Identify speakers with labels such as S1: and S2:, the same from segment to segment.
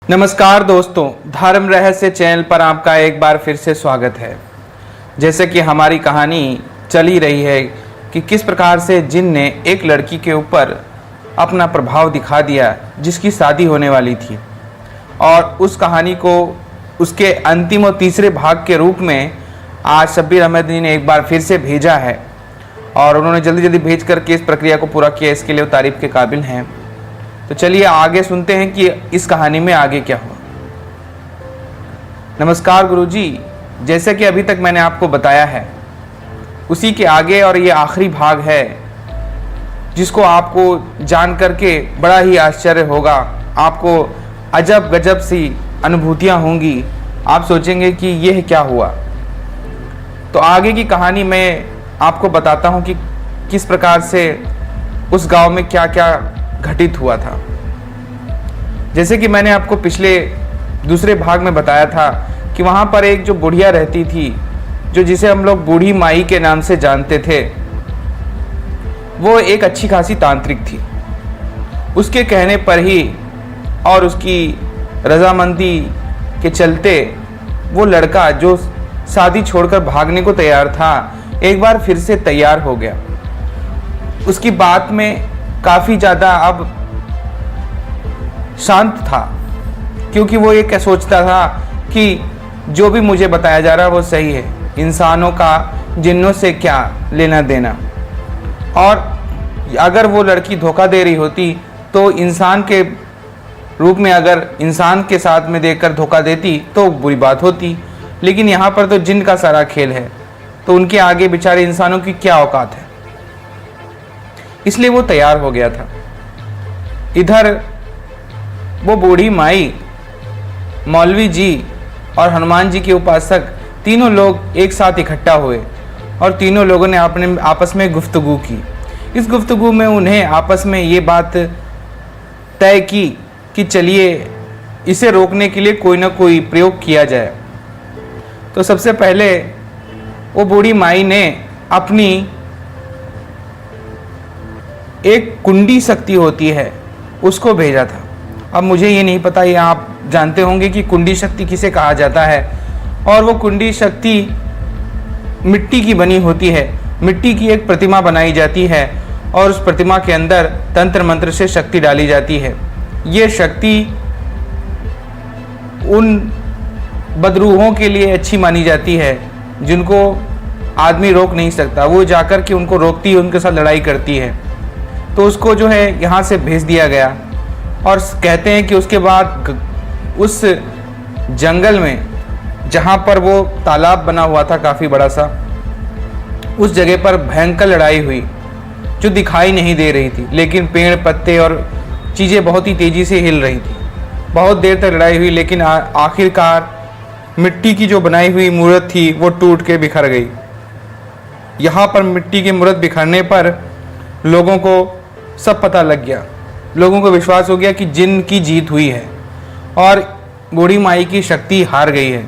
S1: नमस्कार दोस्तों, धर्म रहस्य चैनल पर आपका एक बार फिर से स्वागत है। जैसे कि हमारी कहानी चली रही है कि किस प्रकार से जिन ने एक लड़की के ऊपर अपना प्रभाव दिखा दिया जिसकी शादी होने वाली थी, और उस कहानी को उसके अंतिम और तीसरे भाग के रूप में आज शब्बीर अहमद जी ने एक बार फिर से भेजा है और उन्होंने जल्दी जल्दी भेज करके इस प्रक्रिया को पूरा किया। इसके लिए वो तारीफ़ के काबिल हैं। तो चलिए आगे सुनते हैं कि इस कहानी में आगे क्या हुआ। नमस्कार गुरुजी, जैसे कि अभी तक मैंने आपको बताया है उसी के आगे और ये आखिरी भाग है जिसको आपको जान करके बड़ा ही आश्चर्य होगा। आपको अजब गजब सी अनुभूतियाँ होंगी। आप सोचेंगे कि यह क्या हुआ। तो आगे की कहानी मैं आपको बताता हूँ कि किस प्रकार से उस गांव में क्या क्या घटित हुआ था। जैसे कि मैंने आपको पिछले दूसरे भाग में बताया था कि वहाँ पर एक जो बुढ़िया रहती थी, जो जिसे हम लोग बूढ़ी माई के नाम से जानते थे, वो एक अच्छी खासी तांत्रिक थी। उसके कहने पर ही और उसकी रजामंदी के चलते वो लड़का जो शादी छोड़कर भागने को तैयार था, एक बार फिर से तैयार हो गया। उसकी बात में काफ़ी ज़्यादा अब शांत था, क्योंकि वो ये क्या सोचता था कि जो भी मुझे बताया जा रहा है वो सही है। इंसानों का जिन्नों से क्या लेना देना, और अगर वो लड़की धोखा दे रही होती तो इंसान के रूप में अगर इंसान के साथ में देखकर धोखा देती तो बुरी बात होती। लेकिन यहाँ पर तो जिन का सारा खेल है, तो उनके आगे बेचारे इंसानों की क्या औकात है। इसलिए वो तैयार हो गया था। इधर वो बूढ़ी माई, मौलवी जी और हनुमान जी के उपासक तीनों लोग एक साथ इकट्ठा हुए और तीनों लोगों ने अपने आपस में गुफ्तगू की। इस गुफ्तगू में उन्हें आपस में ये बात तय की कि चलिए इसे रोकने के लिए कोई ना कोई प्रयोग किया जाए। तो सबसे पहले वो बूढ़ी माई ने अपनी एक कुंडी शक्ति होती है उसको भेजा था। अब मुझे ये नहीं पता, ये आप जानते होंगे कि कुंडी शक्ति किसे कहा जाता है। और वो कुंडी शक्ति मिट्टी की बनी होती है। मिट्टी की एक प्रतिमा बनाई जाती है और उस प्रतिमा के अंदर तंत्र मंत्र से शक्ति डाली जाती है। ये शक्ति उन बदरूहों के लिए अच्छी मानी जाती है जिनको आदमी रोक नहीं सकता। वो जाकर के उनको रोकती है, उनके साथ लड़ाई करती है। तो उसको जो है यहाँ से भेज दिया गया, और कहते हैं कि उसके बाद उस जंगल में जहाँ पर वो तालाब बना हुआ था काफ़ी बड़ा सा, उस जगह पर भयंकर लड़ाई हुई जो दिखाई नहीं दे रही थी, लेकिन पेड़ पत्ते और चीज़ें बहुत ही तेज़ी से हिल रही थी। बहुत देर तक लड़ाई हुई, लेकिन आखिरकार मिट्टी की जो बनाई हुई मूर्त थी वो टूट के बिखर गई। यहाँ पर मिट्टी की मूर्त बिखरने पर लोगों को सब पता लग गया। लोगों को विश्वास हो गया कि जिन की जीत हुई है और बूढ़ी माई की शक्ति हार गई है।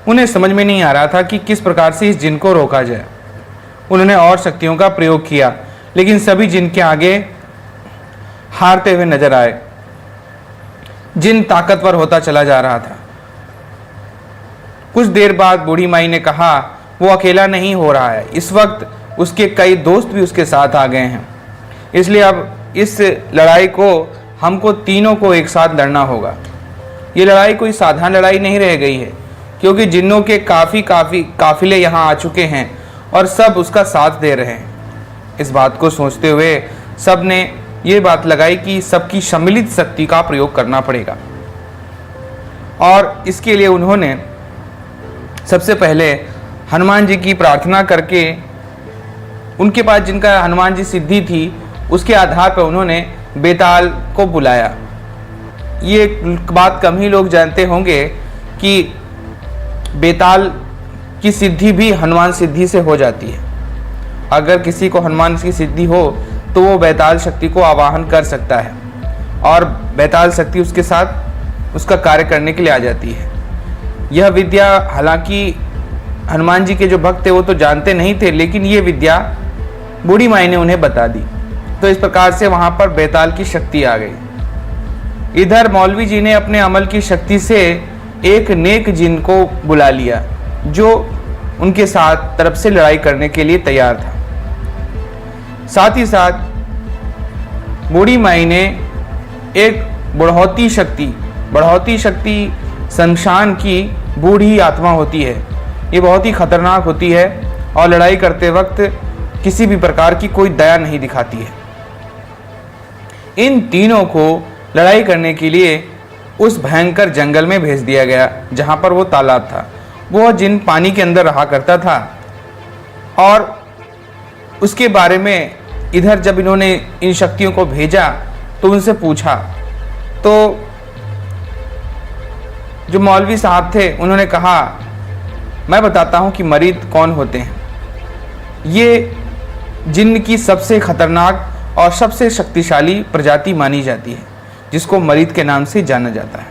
S1: उन्हें समझ में नहीं आ रहा था कि किस प्रकार से इस जिन को रोका जाए। उन्होंने और शक्तियों का प्रयोग किया, लेकिन सभी जिन के आगे हारते हुए नजर आए। जिन ताकतवर होता चला जा रहा था। कुछ देर बाद बूढ़ी माई ने कहा वो अकेला नहीं हो रहा है, इस वक्त उसके कई दोस्त भी उसके साथ आ गए हैं। इसलिए अब इस लड़ाई को हमको तीनों को एक साथ लड़ना होगा। ये लड़ाई कोई साधारण लड़ाई नहीं रह गई है, क्योंकि जिन्नों के काफ़ी काफिले यहाँ आ चुके हैं और सब उसका साथ दे रहे हैं। इस बात को सोचते हुए सब ने ये बात लगाई कि सबकी सम्मिलित शक्ति का प्रयोग करना पड़ेगा। और इसके लिए उन्होंने सबसे पहले हनुमान जी की प्रार्थना करके, उनके पास जिनका हनुमान जी सिद्धि थी उसके आधार पर उन्होंने बेताल को बुलाया। ये बात कम ही लोग जानते होंगे कि बेताल की सिद्धि भी हनुमान सिद्धि से हो जाती है। अगर किसी को हनुमान की सिद्धि हो तो वो बेताल शक्ति को आवाहन कर सकता है और बेताल शक्ति उसके साथ उसका कार्य करने के लिए आ जाती है। यह विद्या हालांकि हनुमान जी के जो भक्त थे वो तो जानते नहीं थे, लेकिन ये विद्या बूढ़ी माई ने उन्हें बता दी। तो इस प्रकार से वहाँ पर बेताल की शक्ति आ गई। इधर मौलवी जी ने अपने अमल की शक्ति से एक नेक जिन को बुला लिया जो उनके साथ तरफ से लड़ाई करने के लिए तैयार था। साथ ही साथ बूढ़ी माई ने एक बढ़ौती शक्ति शमशान की बूढ़ी आत्मा होती है, ये बहुत ही खतरनाक होती है और लड़ाई करते वक्त किसी भी प्रकार की कोई दया नहीं दिखाती है। इन तीनों को लड़ाई करने के लिए उस भयंकर जंगल में भेज दिया गया जहाँ पर वो तालाब था। वो जिन पानी के अंदर रहा करता था और उसके बारे में इधर जब इन्होंने इन शक्तियों को भेजा तो उनसे पूछा, तो जो मौलवी साहब थे उन्होंने कहा, मैं बताता हूँ कि मरीद कौन होते हैं। ये जिन्न की सबसे खतरनाक और सबसे शक्तिशाली प्रजाति मानी जाती है जिसको मरीद के नाम से जाना जाता है।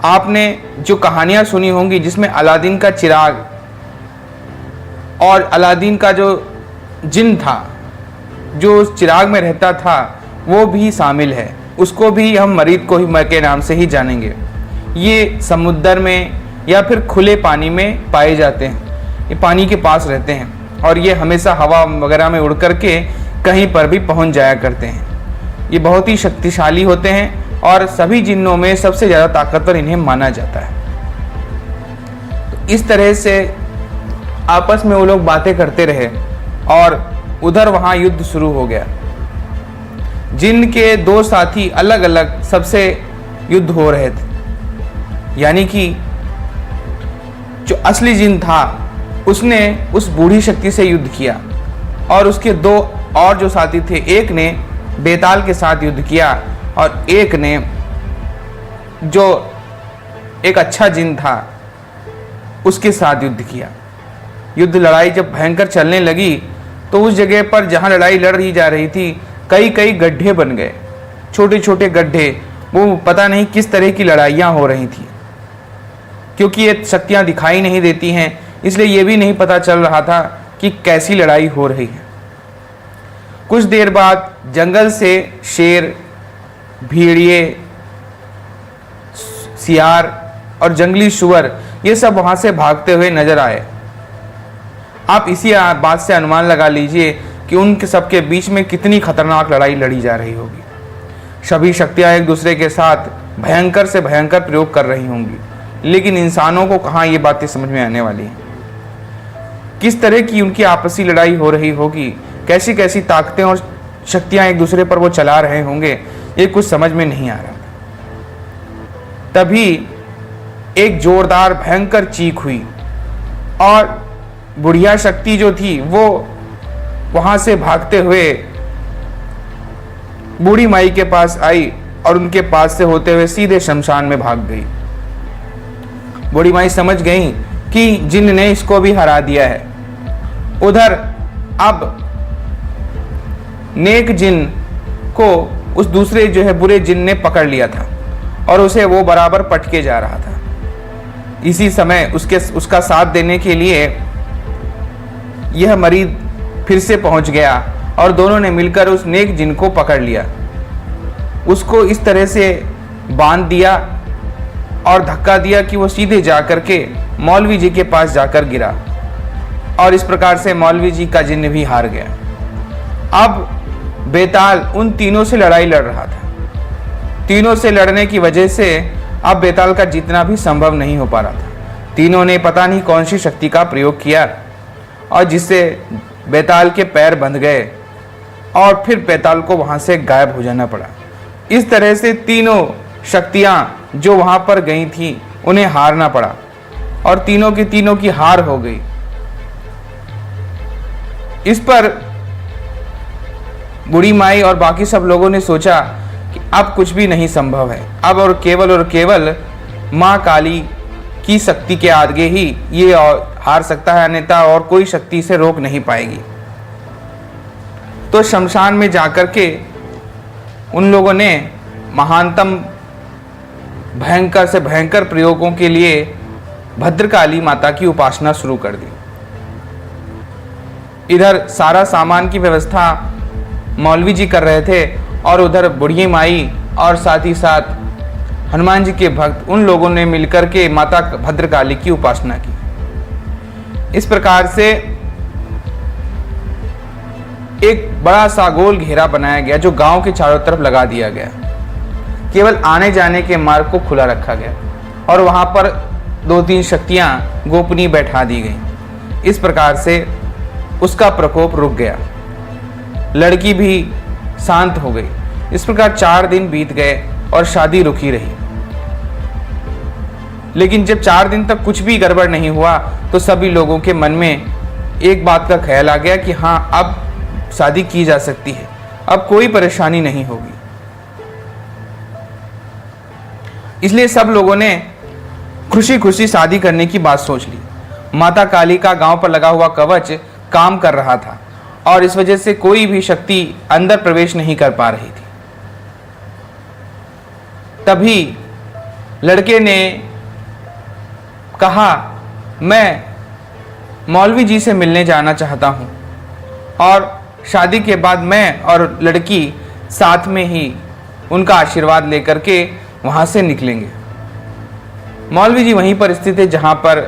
S1: आपने जो कहानियाँ सुनी होंगी जिसमें अलादीन का चिराग और अलादीन का जो जिन था जो उस चिराग में रहता था वो भी शामिल है, उसको भी हम मरीद को ही के नाम से ही जानेंगे। ये समुद्र में या फिर खुले पानी में पाए जाते हैं, ये पानी के पास रहते हैं और ये हमेशा हवा वगैरह में उड़ करके कहीं पर भी पहुंच जाया करते हैं। ये बहुत ही शक्तिशाली होते हैं और सभी जिन्नों में सबसे ज़्यादा ताकतवर इन्हें माना जाता है। तो इस तरह से आपस में वो लोग बातें करते रहे और उधर वहाँ युद्ध शुरू हो गया। जिन के दो साथी अलग अलग सबसे युद्ध हो रहे थे, यानी कि जो असली जिन था उसने उस बूढ़ी शक्ति से युद्ध किया और उसके दो और जो साथी थे, एक ने बेताल के साथ युद्ध किया और एक ने जो एक अच्छा जिन था उसके साथ युद्ध किया। युद्ध लड़ाई जब भयंकर चलने लगी तो उस जगह पर जहाँ लड़ाई लड़ रही जा रही थी कई कई गड्ढे बन गए, छोटे छोटे गड्ढे। वो पता नहीं किस तरह की लड़ाइयाँ हो रही थी, क्योंकि ये शक्तियाँ दिखाई नहीं देती हैं, इसलिए ये भी नहीं पता चल रहा था कि कैसी लड़ाई हो रही है। कुछ देर बाद जंगल से शेर, भेड़िए, सियार और जंगली सुअर ये सब वहाँ से भागते हुए नजर आए। आप इसी बात से अनुमान लगा लीजिए कि उनके सबके बीच में कितनी खतरनाक लड़ाई लड़ी जा रही होगी। सभी शक्तियाँ एक दूसरे के साथ भयंकर से भयंकर प्रयोग कर रही होंगी, लेकिन इंसानों को कहाँ ये बातें समझ में आने वाली हैं। किस तरह की उनकी आपसी लड़ाई हो रही होगी, कैसी कैसी ताकतें और शक्तियाँ एक दूसरे पर वो चला रहे होंगे, ये कुछ समझ में नहीं आ रहा। तभी एक जोरदार भयंकर चीख हुई और बुढ़िया शक्ति जो थी वो वहां से भागते हुए बूढ़ी माई के पास आई और उनके पास से होते हुए सीधे शमशान में भाग गई। बूढ़ी माई समझ गई कि जिन ने इसको भी हरा दिया है। उधर अब नेक जिन को उस दूसरे जो है बुरे जिन ने पकड़ लिया था और उसे वो बराबर पटके जा रहा था। इसी समय उसका साथ देने के लिए यह मरीद फिर से पहुंच गया और दोनों ने मिलकर उस नेक जिन को पकड़ लिया। उसको इस तरह से बांध दिया और धक्का दिया कि वो सीधे जाकर के मौलवी जी के पास जाकर गिरा और इस प्रकार से मौलवी जी का जिन्न भी हार गया। अब बेताल उन तीनों से लड़ाई लड़ रहा था। तीनों से लड़ने की वजह से अब बेताल का जीतना भी संभव नहीं हो पा रहा था। तीनों ने पता नहीं कौन सी शक्ति का प्रयोग किया और जिससे बेताल के पैर बंध गए और फिर बेताल को वहां से गायब हो जाना पड़ा। इस तरह से तीनों शक्तियां जो वहां पर गई थी उन्हें हारना पड़ा और तीनों की हार हो गई। इस पर बूढ़ी माई और बाकी सब लोगों ने सोचा कि अब कुछ भी नहीं संभव है, अब और केवल माँ काली की शक्ति के आगे ही ये हार सकता है, अन्यथा और कोई शक्ति से रोक नहीं पाएगी। तो शमशान में जाकर के उन लोगों ने महानतम भयंकर से भयंकर प्रयोगों के लिए भद्रकाली माता की उपासना शुरू कर दी। इधर सारा सामान की व्यवस्था मौलवी जी कर रहे थे और उधर बुढ़ी माई और साथ ही साथ हनुमान जी के भक्त उन लोगों ने मिलकर के माता भद्रकाली की उपासना की। इस प्रकार से एक बड़ा सा गोल घेरा बनाया गया जो गांव के चारों तरफ लगा दिया गया। केवल आने जाने के मार्ग को खुला रखा गया और वहां पर 2-3 शक्तियां गोपनीय बैठा दी गई। इस प्रकार से उसका प्रकोप रुक गया, लड़की भी शांत हो गई। इस प्रकार 4 दिन बीत गए और शादी रुकी रही। लेकिन जब 4 दिन तक कुछ भी गड़बड़ नहीं हुआ तो सभी लोगों के मन में एक बात का ख्याल आ गया कि हाँ, अब शादी की जा सकती है, अब कोई परेशानी नहीं होगी। इसलिए सब लोगों ने खुशी खुशी शादी करने की बात सोच ली। माता काली का गांव पर लगा हुआ कवच काम कर रहा था और इस वजह से कोई भी शक्ति अंदर प्रवेश नहीं कर पा रही थी। तभी लड़के ने कहा, मैं मौलवी जी से मिलने जाना चाहता हूं और शादी के बाद मैं और लड़की साथ में ही उनका आशीर्वाद लेकर के वहां से निकलेंगे। मौलवी जी वहीं पर स्थित थे जहां पर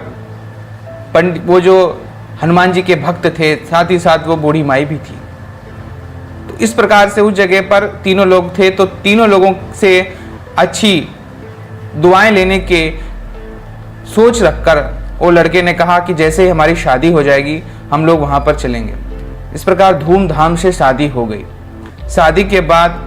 S1: पंडित, वो जो हनुमान जी के भक्त थे, साथ ही साथ वो बूढ़ी माई भी थी। तो इस प्रकार से उस जगह पर तीनों लोग थे। तो तीनों लोगों से अच्छी दुआएं लेने के सोच रखकर वो लड़के ने कहा कि जैसे ही हमारी शादी हो जाएगी हम लोग वहां पर चलेंगे। इस प्रकार धूमधाम से शादी हो गई। शादी के बाद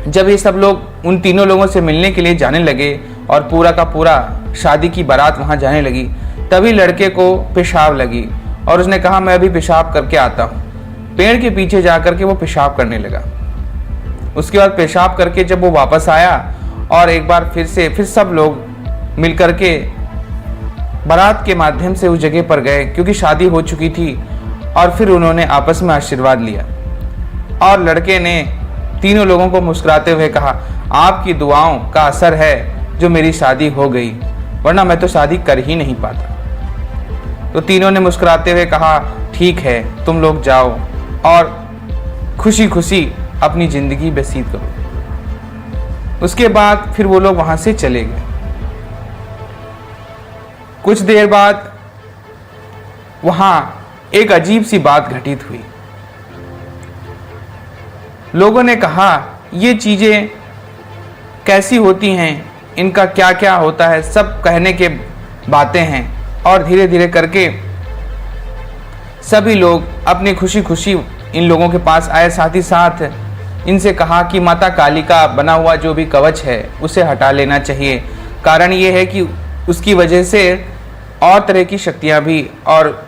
S1: जब ये सब लोग उन तीनों लोगों से मिलने के लिए जाने लगे और पूरा का पूरा शादी की बारात वहां जाने लगी, तभी लड़के को पेशाब लगी और उसने कहा, मैं अभी पेशाब करके आता हूँ। पेड़ के पीछे जाकर के वो पेशाब करने लगा। उसके बाद पेशाब करके जब वो वापस आया और एक बार फिर सब लोग मिलकर के बारात के माध्यम से उस जगह पर गए, क्योंकि शादी हो चुकी थी। और फिर उन्होंने आपस में आशीर्वाद लिया और लड़के ने तीनों लोगों को मुस्कुराते हुए कहा, आपकी दुआओं का असर है जो मेरी शादी हो गई, वरना मैं तो शादी कर ही नहीं पाता। तो तीनों ने मुस्कुराते हुए कहा, ठीक है, तुम लोग जाओ और खुशी खुशी अपनी जिंदगी व्यतीत करो। उसके बाद फिर वो लोग वहां से चले गए। कुछ देर बाद वहां एक अजीब सी बात घटित हुई। लोगों ने कहा, ये चीजें कैसी होती हैं, इनका क्या क्या होता है, सब कहने के बातें हैं। और धीरे धीरे करके सभी लोग अपनी खुशी खुशी इन लोगों के पास आए। साथ ही साथ इनसे कहा कि माता काली का बना हुआ जो भी कवच है उसे हटा लेना चाहिए। कारण ये है कि उसकी वजह से और तरह की शक्तियां भी, और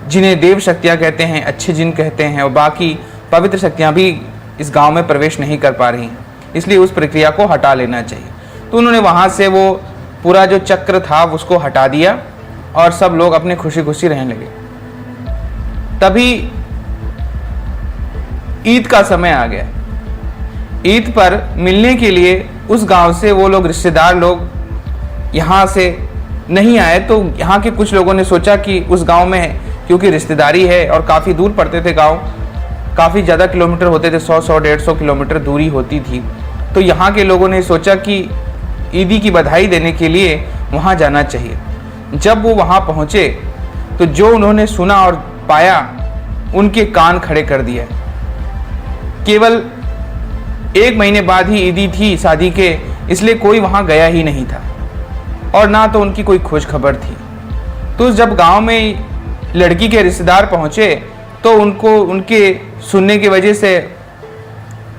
S1: जिन्हें देव शक्तियां कहते हैं, अच्छे जिन कहते हैं, और बाकी पवित्र शक्तियां भी इस गांव में प्रवेश नहीं कर पा रही हैं, इसलिए उस प्रक्रिया को हटा लेना चाहिए। तो उन्होंने वहां से वो पूरा जो चक्र था उसको हटा दिया और सब लोग अपने खुशी खुशी रहने लगे। तभी ईद का समय आ गया। ईद पर मिलने के लिए उस गांव से वो लोग, रिश्तेदार लोग यहाँ से नहीं आए। तो यहाँ के कुछ लोगों ने सोचा कि उस गांव में, क्योंकि रिश्तेदारी है और काफ़ी दूर पड़ते थे गांव, काफ़ी ज़्यादा किलोमीटर होते थे, 100-150 किलोमीटर दूरी होती थी। तो यहाँ के लोगों ने सोचा कि ईदी की बधाई देने के लिए वहाँ जाना चाहिए। जब वो वहाँ पहुँचे तो जो उन्होंने सुना और पाया, उनके कान खड़े कर दिया। केवल 1 महीने बाद ही ईदी थी शादी के, इसलिए कोई वहाँ गया ही नहीं था और ना तो उनकी कोई खोज खबर थी। तो जब गांव में लड़की के रिश्तेदार पहुँचे तो उनको उनके सुनने की वजह से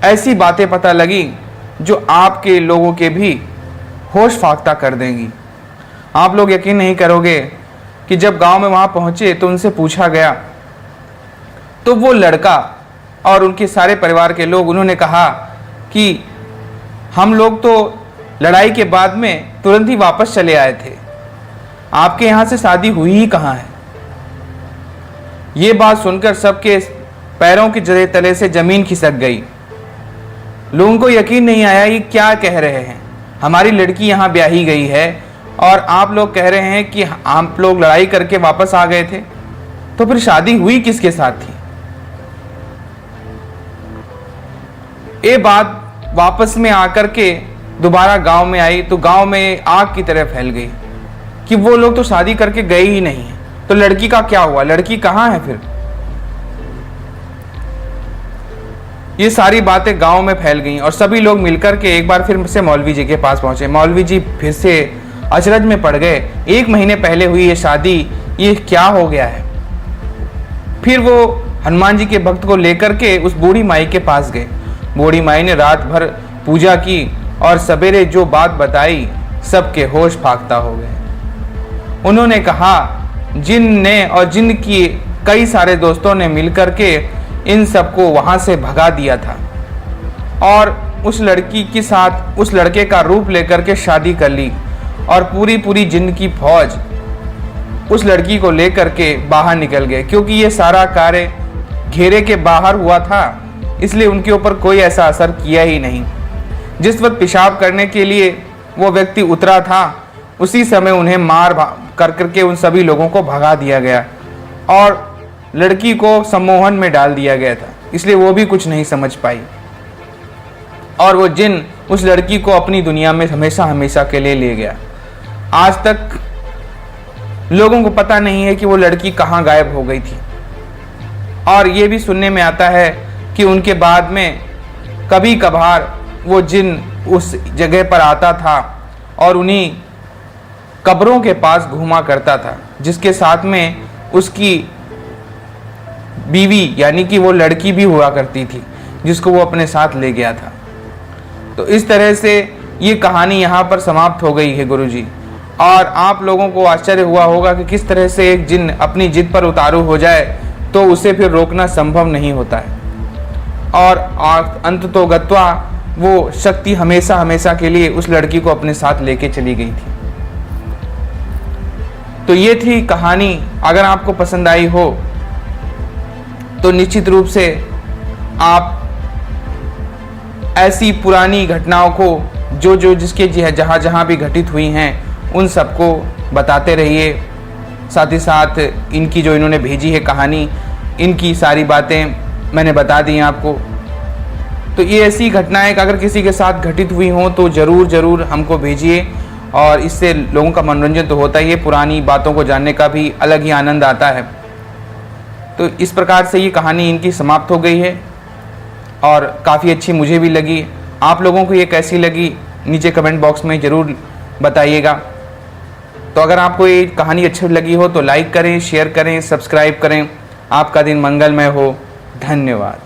S1: ऐसी बातें पता लगी जो आपके लोगों के भी होश फाख्ता कर देंगी। आप लोग यकीन नहीं करोगे कि जब गांव में वहाँ पहुँचे तो उनसे पूछा गया तो वो लड़का और उनके सारे परिवार के लोग, उन्होंने कहा कि हम लोग तो लड़ाई के बाद में तुरंत ही वापस चले आए थे, आपके यहाँ से शादी हुई ही कहाँ है। ये बात सुनकर सबके पैरों के जरे तले से जमीन खिसक गई। लोगों को यकीन नहीं आया ये क्या कह रहे हैं, हमारी लड़की यहाँ ब्याही गई है और आप लोग कह रहे हैं कि आप लोग लड़ाई करके वापस आ गए थे, तो फिर शादी हुई किसके साथ थी। ये बात वापस में आकर के दोबारा गांव में आई तो गांव में आग की तरह फैल गई कि वो लोग तो शादी करके गए ही नहीं है, तो लड़की का क्या हुआ, लड़की कहाँ है फिर। ये सारी बातें गांव में फैल गईं और सभी लोग मिलकर के एक बार फिर से मौलवी जी के पास पहुंचे। मौलवी जी फिर से अचरज में पड़ गए, 1 महीने पहले हुई ये शादी, ये क्या हो गया है। फिर वो हनुमान जी के भक्त को लेकर के उस बूढ़ी माई के पास गए। बूढ़ी माई ने रात भर पूजा की और सवेरे जो बात बताई सबके होश फाख्ता हो गए। उन्होंने कहा जिन ने और जिन की कई सारे दोस्तों ने मिलकर के इन सबको वहां से भगा दिया था और उस लड़की के साथ उस लड़के का रूप लेकर के शादी कर ली और पूरी जिन्न की फौज उस लड़की को लेकर के बाहर निकल गए। क्योंकि ये सारा कार्य घेरे के बाहर हुआ था, इसलिए उनके ऊपर कोई ऐसा असर किया ही नहीं। जिस वक्त पेशाब करने के लिए वो व्यक्ति उतरा था, उसी समय उन्हें मार कर करके उन सभी लोगों को भगा दिया गया और लड़की को सम्मोहन में डाल दिया गया था, इसलिए वो भी कुछ नहीं समझ पाई और वो जिन उस लड़की को अपनी दुनिया में हमेशा हमेशा के लिए ले गया। आज तक लोगों को पता नहीं है कि वो लड़की कहाँ गायब हो गई थी और ये भी सुनने में आता है कि उनके बाद में कभी कभार वो जिन उस जगह पर आता था और उन्हीं कब्रों के पास घूमा करता था, जिसके साथ में उसकी बीवी यानी कि वो लड़की भी हुआ करती थी, जिसको वो अपने साथ ले गया था। तो इस तरह से ये कहानी यहाँ पर समाप्त हो गई है गुरुजी। और आप लोगों को आश्चर्य हुआ होगा कि किस तरह से एक जिन अपनी जिद पर उतारू हो जाए तो उसे फिर रोकना संभव नहीं होता है और अंततोगत्वा वो शक्ति हमेशा हमेशा के लिए उस लड़की को अपने साथ लेके चली गई थी। तो ये थी कहानी। अगर आपको पसंद आई हो तो निश्चित रूप से आप ऐसी पुरानी घटनाओं को जो जिसके जहाँ जहाँ भी घटित हुई हैं उन सबको बताते रहिए। साथ ही साथ इनकी जो इन्होंने भेजी है कहानी, इनकी सारी बातें मैंने बता दी हैं आपको। तो ये ऐसी घटनाएं अगर किसी के साथ घटित हुई हों तो ज़रूर हमको भेजिए और इससे लोगों का मनोरंजन तो होता ही है, पुरानी बातों को जानने का भी अलग ही आनंद आता है। तो इस प्रकार से ये कहानी इनकी समाप्त हो गई है और काफ़ी अच्छी मुझे भी लगी। आप लोगों को ये कैसी लगी नीचे कमेंट बॉक्स में ज़रूर बताइएगा। तो अगर आपको ये कहानी अच्छी लगी हो तो लाइक करें, शेयर करें, सब्सक्राइब करें। आपका दिन मंगलमय हो। धन्यवाद।